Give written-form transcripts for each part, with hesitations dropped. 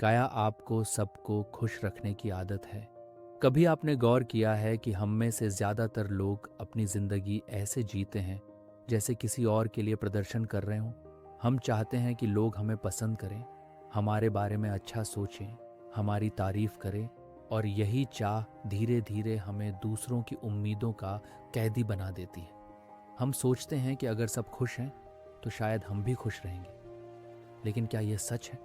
क्या आपको सबको खुश रखने की आदत है? कभी आपने गौर किया है कि हम में से ज़्यादातर लोग अपनी ज़िंदगी ऐसे जीते हैं जैसे किसी और के लिए प्रदर्शन कर रहे हों? हम चाहते हैं कि लोग हमें पसंद करें, हमारे बारे में अच्छा सोचें, हमारी तारीफ करें, और यही चाह धीरे धीरे हमें दूसरों की उम्मीदों का कैदी बना देती है। हम सोचते हैं कि अगर सब खुश हैं तो शायद हम भी खुश रहेंगे। लेकिन क्या यह सच है?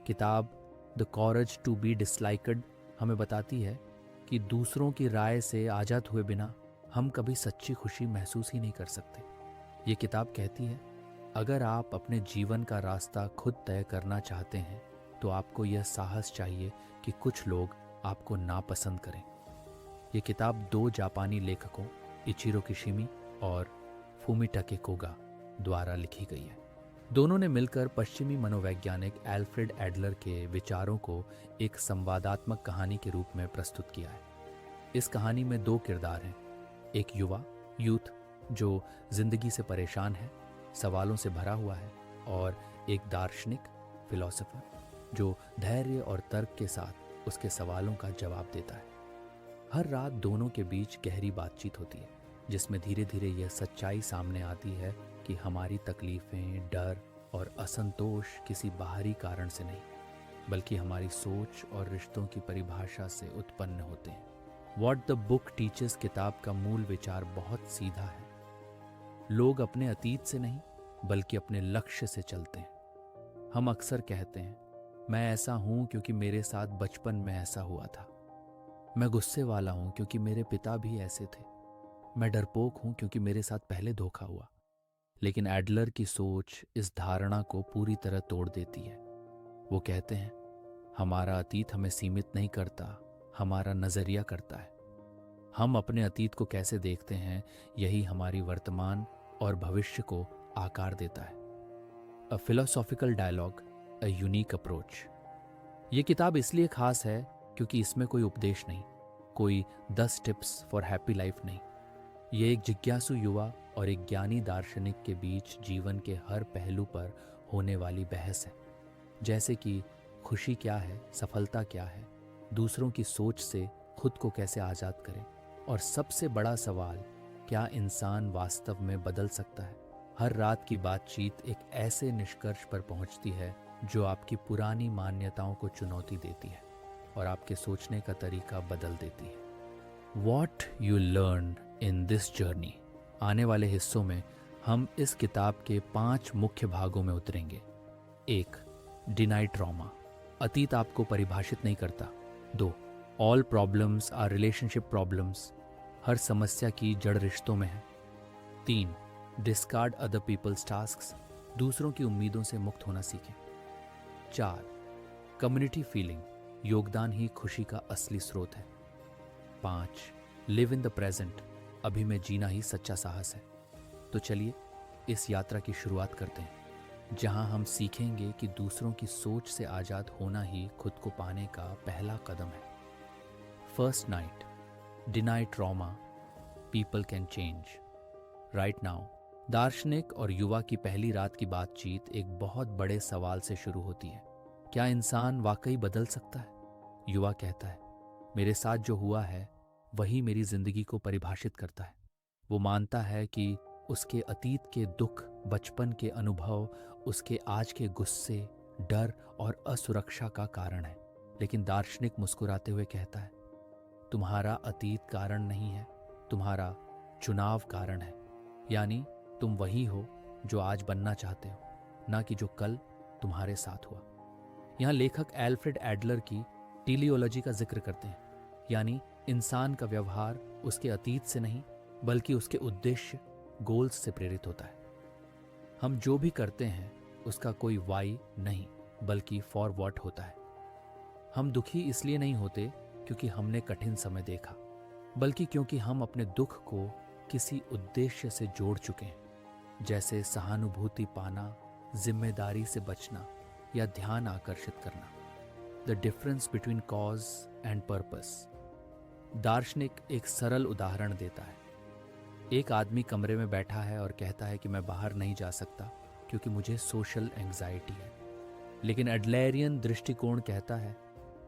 किताब द कॉरेज टू बी डिसलाइकड हमें बताती है कि दूसरों की राय से आज़ाद हुए बिना हम कभी सच्ची खुशी महसूस ही नहीं कर सकते। ये किताब कहती है, अगर आप अपने जीवन का रास्ता खुद तय करना चाहते हैं तो आपको यह साहस चाहिए कि कुछ लोग आपको नापसंद करें। ये किताब दो जापानी लेखकों इचिरो किशिमी और फुमिटाके कोगा द्वारा लिखी गई है। दोनों ने मिलकर पश्चिमी मनोवैज्ञानिक एल्फ्रेड एडलर के विचारों को एक संवादात्मक कहानी के रूप में प्रस्तुत किया है। इस कहानी में दो किरदार हैं, एक युवा यूथ जो जिंदगी से परेशान है, सवालों से भरा हुआ है, और एक दार्शनिक फिलोसोफर जो धैर्य और तर्क के साथ उसके सवालों का जवाब देता है। हर रात दोनों के बीच गहरी बातचीत होती है जिसमें धीरे धीरे यह सच्चाई सामने आती है कि हमारी तकलीफें, डर और असंतोष किसी बाहरी कारण से नहीं, बल्कि हमारी सोच और रिश्तों की परिभाषा से उत्पन्न होते हैं। व्हाट द बुक टीचर्स किताब का मूल विचार बहुत सीधा है। लोग अपने अतीत से नहीं बल्कि अपने लक्ष्य से चलते हैं। हम अक्सर कहते हैं, मैं ऐसा हूं क्योंकि मेरे साथ बचपन में ऐसा हुआ था। मैं गुस्से वाला हूं क्योंकि मेरे पिता भी ऐसे थे। मैं डरपोक हूं क्योंकि मेरे साथ पहले धोखा हुआ। लेकिन एडलर की सोच इस धारणा को पूरी तरह तोड़ देती है। वो कहते हैं, हमारा अतीत हमें सीमित नहीं करता, हमारा नजरिया करता है। हम अपने अतीत को कैसे देखते हैं, यही हमारी वर्तमान और भविष्य को आकार देता है। A philosophical dialogue, a unique approach. ये किताब इसलिए खास है क्योंकि इसमें कोई उपदेश नहीं, कोई 10 टिप्स फॉर हैप्पी लाइफ नहीं। ये एक जिज्ञासु युवा और एक ज्ञानी दार्शनिक के बीच जीवन के हर पहलू पर होने वाली बहस है। जैसे कि खुशी क्या है, सफलता क्या है, दूसरों की सोच से खुद को कैसे आज़ाद करें, और सबसे बड़ा सवाल, क्या इंसान वास्तव में बदल सकता है। हर रात की बातचीत एक ऐसे निष्कर्ष पर पहुंचती है जो आपकी पुरानी मान्यताओं को चुनौती देती है और आपके सोचने का तरीका बदल देती है। What you learn in this journey. आने वाले हिस्सों में हम इस किताब के 5 मुख्य भागों में उतरेंगे। 1. डिनाई ट्रॉमा, अतीत आपको परिभाषित नहीं करता। 2. All problems are relationship problems, हर समस्या की जड़ रिश्तों में है। 3. डिस्कार्ड अदर पीपल्स टास्क्स, दूसरों की उम्मीदों से मुक्त होना सीखें। 4. कम्युनिटी फीलिंग, योगदान ही खुशी का असली स्रोत है। 5. लिव इन द प्रेजेंट, अभी में जीना ही सच्चा साहस है। तो चलिए इस यात्रा की शुरुआत करते हैं, जहां हम सीखेंगे कि दूसरों की सोच से आज़ाद होना ही खुद को पाने का पहला कदम है। First night, deny trauma, people can change. Right now, दार्शनिक और युवा की पहली रात की बातचीत एक बहुत बड़े सवाल से शुरू होती है, क्या इंसान वाकई बदल सकता है? युवा कहता है, मेरे साथ जो हुआ है वही मेरी जिंदगी को परिभाषित करता है। वो मानता है कि उसके अतीत के दुख, बचपन के अनुभव उसके आज के गुस्से, डर और असुरक्षा का कारण है। लेकिन दार्शनिक मुस्कुराते हुए कहता है, तुम्हारा अतीत कारण नहीं है, तुम्हारा चुनाव कारण है। यानी तुम वही हो जो आज बनना चाहते हो, ना कि जो कल तुम्हारे साथ हुआ। यहाँ लेखक एल्फ्रेड एडलर की टीलियोलॉजी का जिक्र करते हैं, यानी इंसान का व्यवहार उसके अतीत से नहीं बल्कि उसके उद्देश्य, गोल्स से प्रेरित होता है। हम जो भी करते हैं उसका कोई वाई नहीं बल्कि फॉर व्हाट होता है। हम दुखी इसलिए नहीं होते क्योंकि हमने कठिन समय देखा, बल्कि क्योंकि हम अपने दुख को किसी उद्देश्य से जोड़ चुके हैं, जैसे सहानुभूति पाना, जिम्मेदारी से बचना या ध्यान आकर्षित करना। The difference between cause and purpose. दार्शनिक एक सरल उदाहरण देता है। एक आदमी कमरे में बैठा है और कहता है कि मैं बाहर नहीं जा सकता क्योंकि मुझे सोशल एंग्जाइटी है। लेकिन एडलेरियन दृष्टिकोण कहता है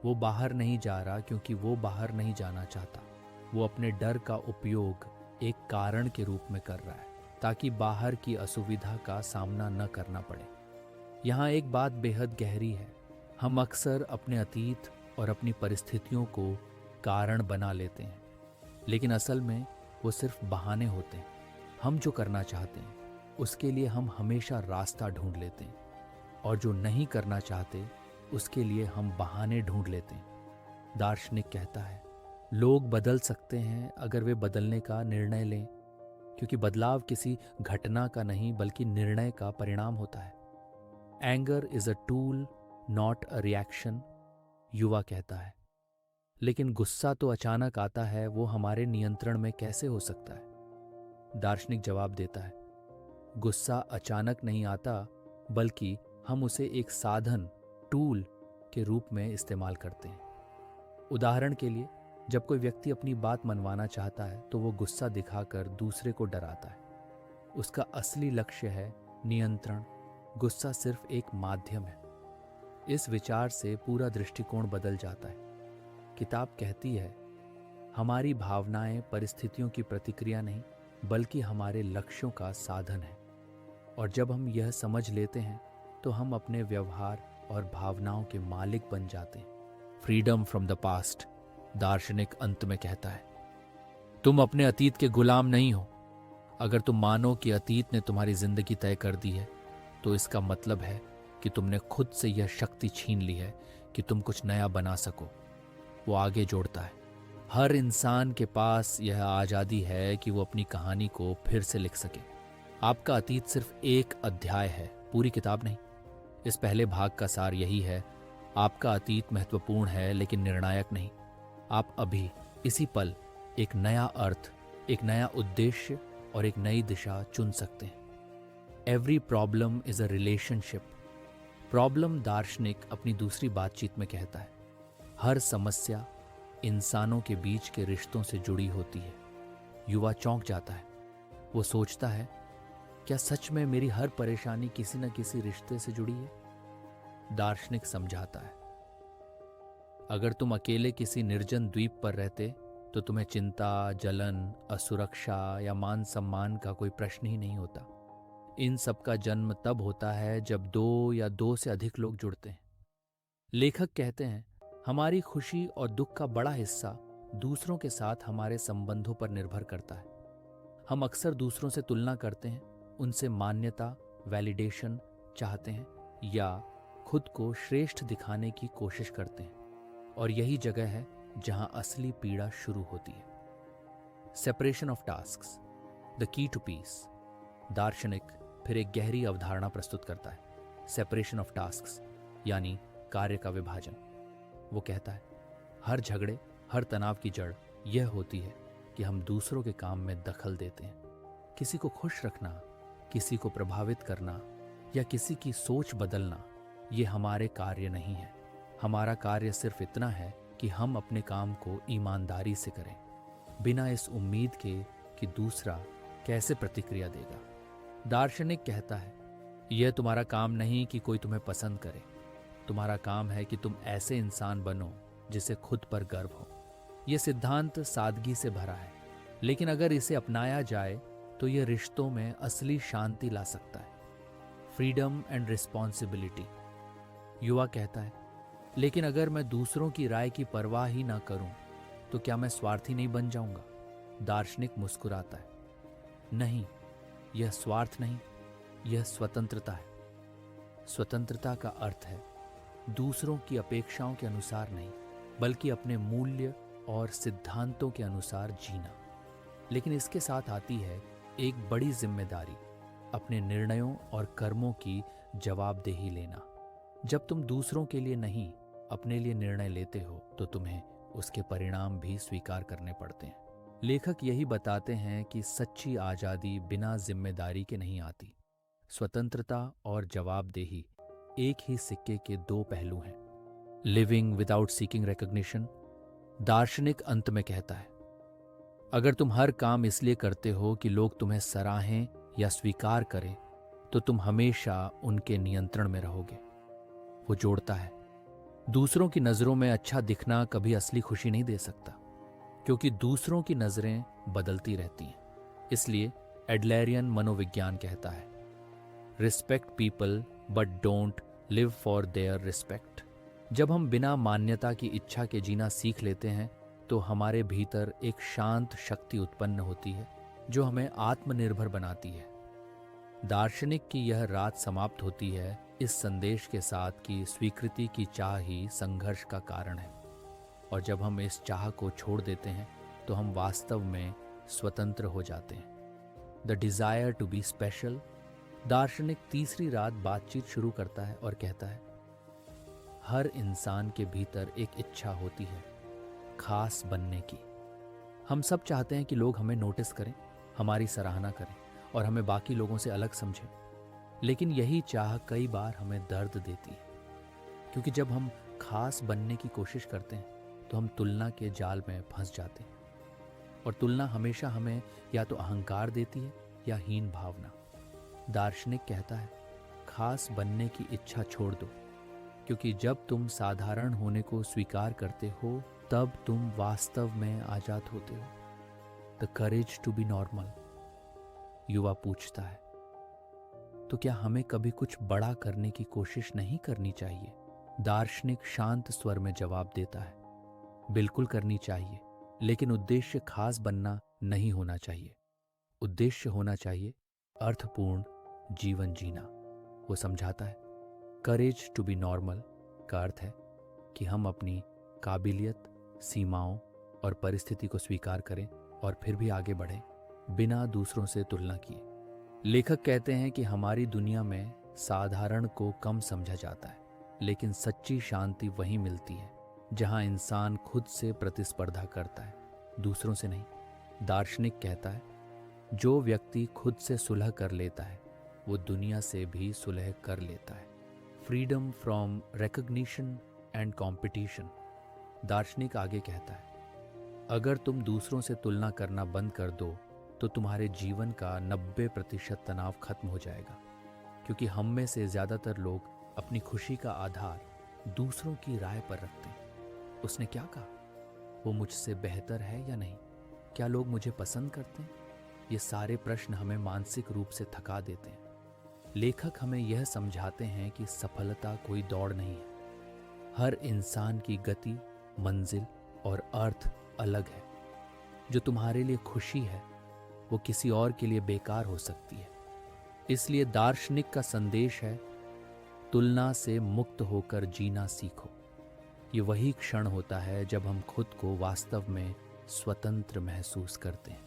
वो बाहर नहीं जा रहा क्योंकि वो बाहर नहीं जाना चाहता। वो अपने डर का उपयोग एक कारण के रूप में कर रहा है ताकि बाहर की असुविधा का सामना न करना पड़े। यहाँ एक बात बेहद गहरी है। हम अक्सर अपने अतीत और अपनी परिस्थितियों को कारण बना लेते हैं, लेकिन असल में वो सिर्फ बहाने होते हैं। हम जो करना चाहते हैं उसके लिए हम हमेशा रास्ता ढूंढ लेते हैं, और जो नहीं करना चाहते उसके लिए हम बहाने ढूंढ लेते हैं। दार्शनिक कहता है लोग बदल सकते हैं अगर वे बदलने का निर्णय लें, क्योंकि बदलाव किसी घटना का नहीं बल्कि निर्णय का परिणाम होता है। Anger is a tool not a reaction, युवा कहता है। लेकिन गुस्सा तो अचानक आता है, वो हमारे नियंत्रण में कैसे हो सकता है? दार्शनिक जवाब देता है गुस्सा अचानक नहीं आता, बल्कि हम उसे एक साधन, टूल के रूप में इस्तेमाल करते हैं। उदाहरण के लिए, जब कोई व्यक्ति अपनी बात मनवाना चाहता है तो वो गुस्सा दिखाकर दूसरे को डराता है। उसका असली लक्ष्य है नियंत्रण। गुस्सा सिर्फ एक माध्यम है। इस विचार से पूरा दृष्टिकोण बदल जाता है। किताब कहती है हमारी भावनाएं परिस्थितियों की प्रतिक्रिया नहीं बल्कि हमारे लक्ष्यों का साधन है, और जब हम यह समझ लेते हैं तो हम अपने व्यवहार और भावनाओं के मालिक बन जाते हैं। फ्रीडम फ्रॉम द पास्ट, दार्शनिक अंत में कहता है तुम अपने अतीत के गुलाम नहीं हो। अगर तुम मानो कि अतीत ने तुम्हारी जिंदगी तय कर दी है, तो इसका मतलब है कि तुमने खुद से यह शक्ति छीन ली है कि तुम कुछ नया बना सको। वो आगे जोड़ता है हर इंसान के पास यह आज़ादी है कि वो अपनी कहानी को फिर से लिख सके। आपका अतीत सिर्फ एक अध्याय है, पूरी किताब नहीं। इस पहले भाग का सार यही है, आपका अतीत महत्वपूर्ण है लेकिन निर्णायक नहीं। आप अभी इसी पल एक नया अर्थ, एक नया उद्देश्य और एक नई दिशा चुन सकते हैं। Every problem is a relationship. Problem, दार्शनिक अपनी दूसरी बातचीत में कहता है, हर समस्या इंसानों के बीच के रिश्तों से जुड़ी होती है। युवा चौंक जाता है। वो सोचता है क्या सच में मेरी हर परेशानी किसी न किसी रिश्ते से जुड़ी है? दार्शनिक समझाता है अगर तुम अकेले किसी निर्जन द्वीप पर रहते तो तुम्हें चिंता, जलन, असुरक्षा या मान सम्मान का कोई प्रश्न ही नहीं होता। इन सब का जन्म तब होता है जब दो या दो से अधिक लोग जुड़ते हैं। लेखक कहते हैं हमारी खुशी और दुख का बड़ा हिस्सा दूसरों के साथ हमारे संबंधों पर निर्भर करता है। हम अक्सर दूसरों से तुलना करते हैं, उनसे मान्यता, वैलिडेशन चाहते हैं या खुद को श्रेष्ठ दिखाने की कोशिश करते हैं, और यही जगह है जहां असली पीड़ा शुरू होती है। Separation of tasks, the key to peace. दार्शनिक फिर एक गहरी अवधारणा प्रस्तुत करता है, सेपरेशन ऑफ टास्क्स यानी कार्य का विभाजन। वो कहता है हर झगड़े, हर तनाव की जड़ यह होती है कि हम दूसरों के काम में दखल देते हैं। किसी को खुश रखना, किसी को प्रभावित करना या किसी की सोच बदलना, ये हमारे कार्य नहीं है। हमारा कार्य सिर्फ इतना है कि हम अपने काम को ईमानदारी से करें, बिना इस उम्मीद के कि दूसरा कैसे प्रतिक्रिया देगा। दार्शनिक कहता है यह तुम्हारा काम नहीं कि कोई तुम्हें पसंद करे। तुम्हारा काम है कि तुम ऐसे इंसान बनो जिसे खुद पर गर्व हो। यह सिद्धांत सादगी से भरा है, लेकिन अगर इसे अपनाया जाए तो यह रिश्तों में असली शांति ला सकता है। Freedom and responsibility. युवा कहता है लेकिन अगर मैं दूसरों की राय की परवाह ही ना करूं तो क्या मैं स्वार्थी नहीं बन जाऊंगा? दार्शनिक मुस्कुराता है नहीं, यह स्वार्थ नहीं, यह स्वतंत्रता है। स्वतंत्रता का अर्थ है दूसरों की अपेक्षाओं के अनुसार नहीं बल्कि अपने मूल्य और सिद्धांतों के अनुसार जीना। लेकिन इसके साथ आती है एक बड़ी जिम्मेदारी, अपने निर्णयों और कर्मों की जवाबदेही लेना। जब तुम दूसरों के लिए नहीं अपने लिए निर्णय लेते हो तो तुम्हें उसके परिणाम भी स्वीकार करने पड़ते हैं। लेखक यही बताते हैं कि सच्ची आज़ादी बिना जिम्मेदारी के नहीं आती। स्वतंत्रता और जवाबदेही एक ही सिक्के के दो पहलू हैं। Living without seeking recognition. दार्शनिक अंत में कहता है अगर तुम हर काम इसलिए करते हो कि लोग तुम्हें सराहें या स्वीकार करें तो तुम हमेशा उनके नियंत्रण में रहोगे। वो जोड़ता है। दूसरों की नज़रों में अच्छा दिखना कभी असली खुशी नहीं दे सकता, क्योंकि दूसरों की नज़रें बदलती रहती हैं। इसलिए एडलेरियन मनोविज्ञान कहता है, respect people but don't live for their respect. जब हम बिना मान्यता की इच्छा के जीना सीख लेते हैं तो हमारे भीतर एक शांत शक्ति उत्पन्न होती है जो हमें आत्मनिर्भर बनाती है। दार्शनिक की यह रात समाप्त होती है इस संदेश के साथ कि स्वीकृति की चाह ही संघर्ष का कारण है, और जब हम इस चाह को छोड़ देते हैं तो हम वास्तव में स्वतंत्र हो जाते हैं। The desire to be special. दार्शनिक तीसरी रात बातचीत शुरू करता है और कहता है, हर इंसान के भीतर एक इच्छा होती है खास बनने की। हम सब चाहते हैं कि लोग हमें नोटिस करें, हमारी सराहना करें और हमें बाकी लोगों से अलग समझें। लेकिन यही चाह कई बार हमें दर्द देती है, क्योंकि जब हम खास बनने की कोशिश करते हैं तो हम तुलना के जाल में फंस जाते हैं, और तुलना हमेशा हमें या तो अहंकार देती है या हीन भावना। दार्शनिक कहता है, खास बनने की इच्छा छोड़ दो, क्योंकि जब तुम साधारण होने को स्वीकार करते हो तब तुम वास्तव में आजाद होते हो। The courage to be normal. युवा पूछता है, तो क्या हमें कभी कुछ बड़ा करने की कोशिश नहीं करनी चाहिए? दार्शनिक शांत स्वर में जवाब देता है, बिल्कुल करनी चाहिए, लेकिन उद्देश्य खास बनना नहीं होना चाहिए। उद्देश्य होना चाहिए अर्थपूर्ण जीवन जीना। वो समझाता है, करेज टू बी नॉर्मल का अर्थ है कि हम अपनी काबिलियत, सीमाओं और परिस्थिति को स्वीकार करें और फिर भी आगे बढ़ें बिना दूसरों से तुलना किए। लेखक कहते हैं कि हमारी दुनिया में साधारण को कम समझा जाता है, लेकिन सच्ची शांति वहीं मिलती है जहां इंसान खुद से प्रतिस्पर्धा करता है, दूसरों से नहीं। दार्शनिक कहता है, जो व्यक्ति खुद से सुलह कर लेता है वो दुनिया से भी सुलह कर लेता है। Freedom from recognition and competition. दार्शनिक आगे कहता है, अगर तुम दूसरों से तुलना करना बंद कर दो तो तुम्हारे जीवन का 90% तनाव खत्म हो जाएगा, क्योंकि हम में से ज्यादातर लोग अपनी खुशी का आधार दूसरों की राय पर रखते हैं। उसने क्या कहा, वो मुझसे बेहतर है या नहीं, क्या लोग मुझे पसंद करते हैं? ये सारे प्रश्न हमें मानसिक रूप से थका देते हैं। लेखक हमें यह समझाते हैं कि सफलता कोई दौड़ नहीं है। हर इंसान की गति, मंजिल और अर्थ अलग है। जो तुम्हारे लिए खुशी है वो किसी और के लिए बेकार हो सकती है। इसलिए दार्शनिक का संदेश है, तुलना से मुक्त होकर जीना सीखो। ये वही क्षण होता है जब हम खुद को वास्तव में स्वतंत्र महसूस करते हैं।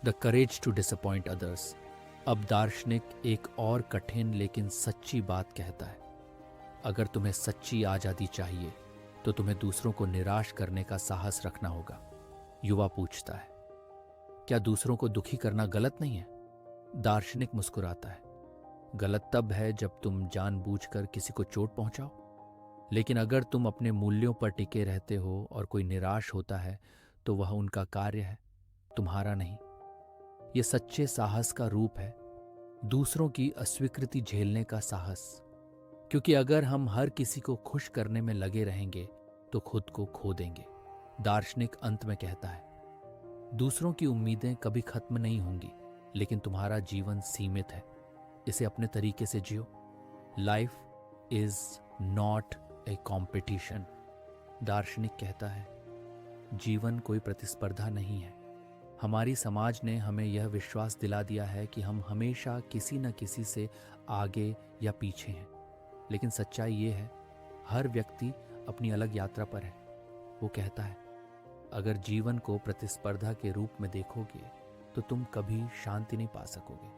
The courage to disappoint others. अब दार्शनिक एक और कठिन लेकिन सच्ची बात कहता है, अगर तुम्हें सच्ची आजादी चाहिए तो तुम्हें दूसरों को निराश करने का साहस रखना होगा। युवा पूछता है, क्या दूसरों को दुखी करना गलत नहीं है? दार्शनिक मुस्कुराता है, गलत तब है जब तुम जानबूझकर किसी को चोट पहुंचाओ, लेकिन अगर तुम अपने मूल्यों पर टिके रहते हो और कोई निराश होता है तो वह उनका कार्य है, तुम्हारा नहीं। यह सच्चे साहस का रूप है, दूसरों की अस्वीकृति झेलने का साहस। क्योंकि अगर हम हर किसी को खुश करने में लगे रहेंगे तो खुद को खो देंगे। दार्शनिक अंत में कहता है, दूसरों की उम्मीदें कभी खत्म नहीं होंगी, लेकिन तुम्हारा जीवन सीमित है, इसे अपने तरीके से जियो। Life is not a competition. दार्शनिक कहता है, जीवन कोई प्रतिस्पर्धा नहीं है। हमारी समाज ने हमें यह विश्वास दिला दिया है कि हम हमेशा किसी न किसी से आगे या पीछे हैं, लेकिन सच्चाई ये है, हर व्यक्ति अपनी अलग यात्रा पर है। वो कहता है, अगर जीवन को प्रतिस्पर्धा के रूप में देखोगे तो तुम कभी शांति नहीं पा सकोगे,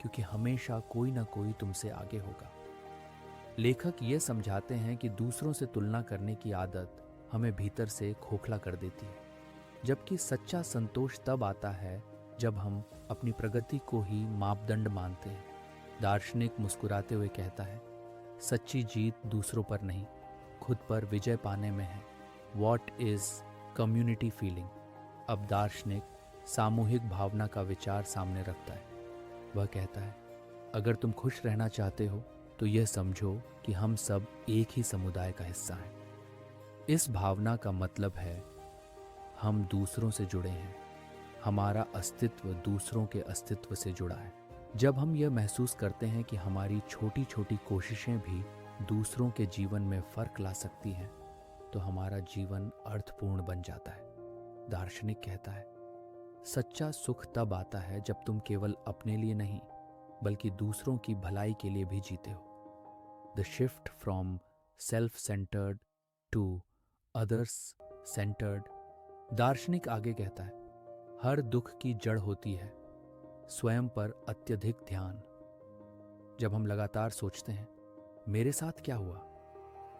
क्योंकि हमेशा कोई ना कोई तुमसे आगे होगा। लेखक ये समझाते हैं कि दूसरों से तुलना करने की आदत हमें भीतर से खोखला कर देती है, जबकि सच्चा संतोष तब आता है जब हम अपनी प्रगति को ही मापदंड मानते हैं। दार्शनिक मुस्कुराते हुए कहता है, सच्ची जीत दूसरों पर नहीं, खुद पर विजय पाने में है। What is community feeling. अब दार्शनिक सामूहिक भावना का विचार सामने रखता है। वह कहता है, अगर तुम खुश रहना चाहते हो तो यह समझो कि हम सब एक ही समुदाय का हिस्सा हैं। इस भावना का मतलब है हम दूसरों से जुड़े हैं, हमारा अस्तित्व दूसरों के अस्तित्व से जुड़ा है। जब हम यह महसूस करते हैं कि हमारी छोटी छोटी कोशिशें भी दूसरों के जीवन में फर्क ला सकती हैं, तो हमारा जीवन अर्थपूर्ण बन जाता है। दार्शनिक कहता है, सच्चा सुख तब आता है जब तुम केवल अपने लिए नहीं बल्कि दूसरों की भलाई के लिए भी जीते हो। The shift from self centred to others centred. दार्शनिक आगे कहता है, हर दुख की जड़ होती है स्वयं पर अत्यधिक ध्यान। जब हम लगातार सोचते हैं मेरे साथ क्या हुआ,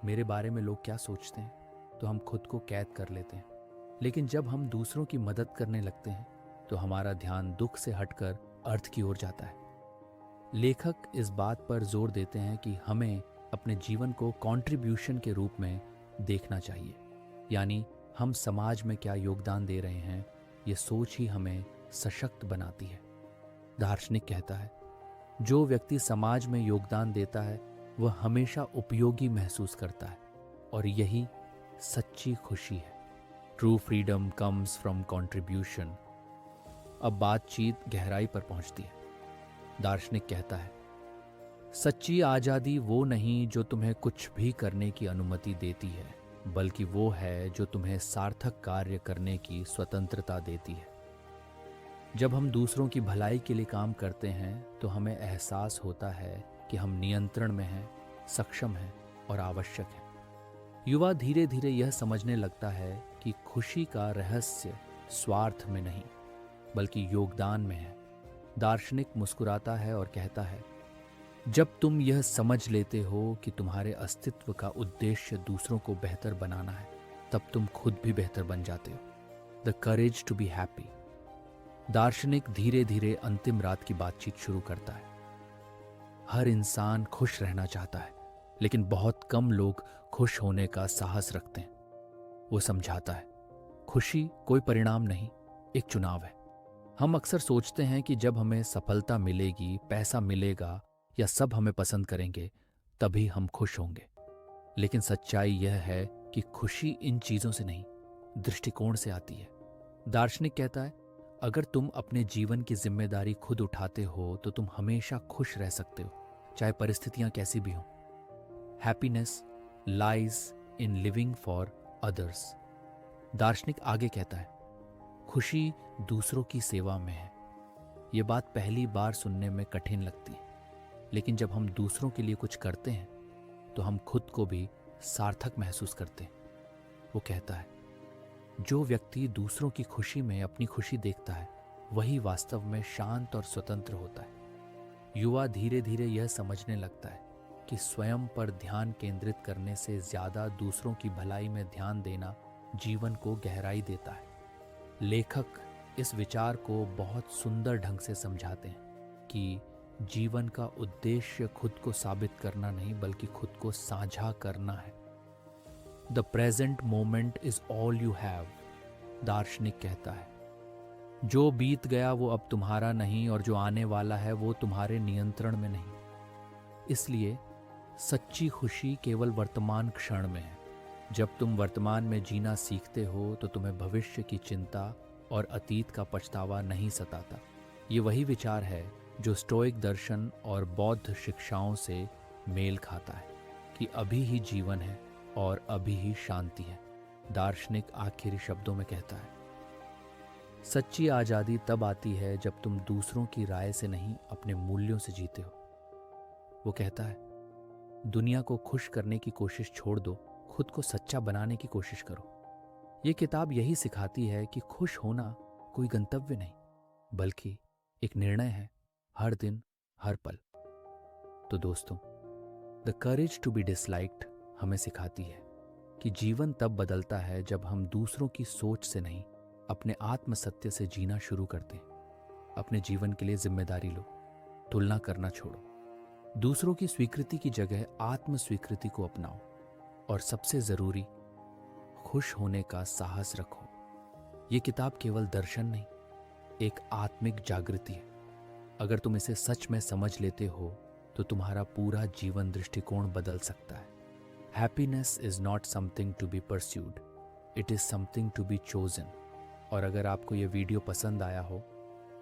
मेरे बारे में लोग क्या सोचते हैं, तो हम खुद को कैद कर लेते हैं। लेकिन जब हम दूसरों की मदद करने लगते हैं तो हमारा ध्यान दुख से हटकर अर्थ की ओर जाता है। लेखक इस बात पर जोर देते हैं कि हमें अपने जीवन को कंट्रीब्यूशन के रूप में देखना चाहिए, यानी हम समाज में क्या योगदान दे रहे हैं, ये सोच ही हमें सशक्त बनाती है। दार्शनिक कहता है, जो व्यक्ति समाज में योगदान देता है वह हमेशा उपयोगी महसूस करता है और यही सच्ची खुशी है। True freedom comes from contribution. अब बातचीत गहराई पर पहुंचती है। दार्शनिक कहता है, सच्ची आज़ादी वो नहीं जो तुम्हें कुछ भी करने की अनुमति देती है, बल्कि वो है जो तुम्हें सार्थक कार्य करने की स्वतंत्रता देती है। जब हम दूसरों की भलाई के लिए काम करते हैं तो हमें एहसास होता है कि हम नियंत्रण में हैं, सक्षम हैं और आवश्यक हैं। युवा धीरे धीरे यह समझने लगता है कि खुशी का रहस्य स्वार्थ में नहीं बल्कि योगदान में है। दार्शनिक मुस्कुराता है और कहता है, जब तुम यह समझ लेते हो कि तुम्हारे अस्तित्व का उद्देश्य दूसरों को बेहतर बनाना है, तब तुम खुद भी बेहतर बन जाते हो। The courage to be happy. दार्शनिक धीरे धीरे अंतिम रात की बातचीत शुरू करता है। हर इंसान खुश रहना चाहता है, लेकिन बहुत कम लोग खुश होने का साहस रखते हैं। वो समझाता है, खुशी कोई परिणाम नहीं, एक चुनाव है। हम अक्सर सोचते हैं कि जब हमें सफलता मिलेगी, पैसा मिलेगा या सब हमें पसंद करेंगे, तभी हम खुश होंगे। लेकिन सच्चाई यह है कि खुशी इन चीजों से नहीं, दृष्टिकोण से आती है। दार्शनिक कहता है, अगर तुम अपने जीवन की जिम्मेदारी खुद उठाते हो तो तुम हमेशा खुश रह सकते हो, चाहे परिस्थितियां कैसी भी हों। Happiness lies in living for others. दार्शनिक आगे कहता है, खुशी दूसरों की सेवा में है। ये बात पहली बार सुनने में कठिन लगती है, लेकिन जब हम दूसरों के लिए कुछ करते हैं तो हम खुद को भी सार्थक महसूस करते हैं। वो कहता है, जो व्यक्ति दूसरों की खुशी में अपनी खुशी देखता है वही वास्तव में शांत और स्वतंत्र होता है। युवा धीरे धीरे यह समझने लगता है कि स्वयं पर ध्यान केंद्रित करने से ज्यादा दूसरों की भलाई में ध्यान देना जीवन को गहराई देता है। लेखक इस विचार को बहुत सुंदर ढंग से समझाते हैं कि जीवन का उद्देश्य खुद को साबित करना नहीं बल्कि खुद को साझा करना है। The present moment is all you have. दार्शनिक कहता है, जो बीत गया वो अब तुम्हारा नहीं और जो आने वाला है वो तुम्हारे नियंत्रण में नहीं। इसलिए सच्ची खुशी केवल वर्तमान क्षण में है। जब तुम वर्तमान में जीना सीखते हो तो तुम्हें भविष्य की चिंता और अतीत का पछतावा नहीं सताता। ये वही विचार है जो स्टोइक दर्शन और बौद्ध शिक्षाओं से मेल खाता है कि अभी ही जीवन है और अभी ही शांति है। दार्शनिक आखिरी शब्दों में कहता है, सच्ची आज़ादी तब आती है जब तुम दूसरों की राय से नहीं अपने मूल्यों से जीते हो। वो कहता है, दुनिया को खुश करने की कोशिश छोड़ दो, खुद को सच्चा बनाने की कोशिश करो। ये किताब यही सिखाती है कि खुश होना कोई गंतव्य नहीं बल्कि एक निर्णय है, हर दिन हर पल। तो दोस्तों, the courage to be disliked हमें सिखाती है कि जीवन तब बदलता है जब हम दूसरों की सोच से नहीं अपने आत्म सत्य से जीना शुरू करते हैं। अपने जीवन के लिए जिम्मेदारी लो, तुलना करना छोड़ो, दूसरों की स्वीकृति की जगह आत्म स्वीकृति को अपनाओ और सबसे जरूरी, खुश होने का साहस रखो। ये किताब केवल दर्शन नहीं, एक आत्मिक जागृति है। अगर तुम इसे सच में समझ लेते हो तो तुम्हारा पूरा जीवन दृष्टिकोण बदल सकता है। Happiness is not something to be pursued, it is something to be chosen. और अगर आपको ये वीडियो पसंद आया हो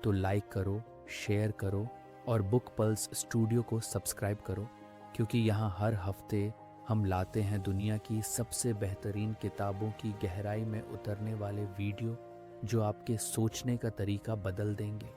तो लाइक करो, शेयर करो और बुक पल्स स्टूडियो को सब्सक्राइब करो, क्योंकि यहाँ हर हफ्ते हम लाते हैं दुनिया की सबसे बेहतरीन किताबों की गहराई में उतरने वाले वीडियो जो आपके सोचने का तरीका बदल देंगे।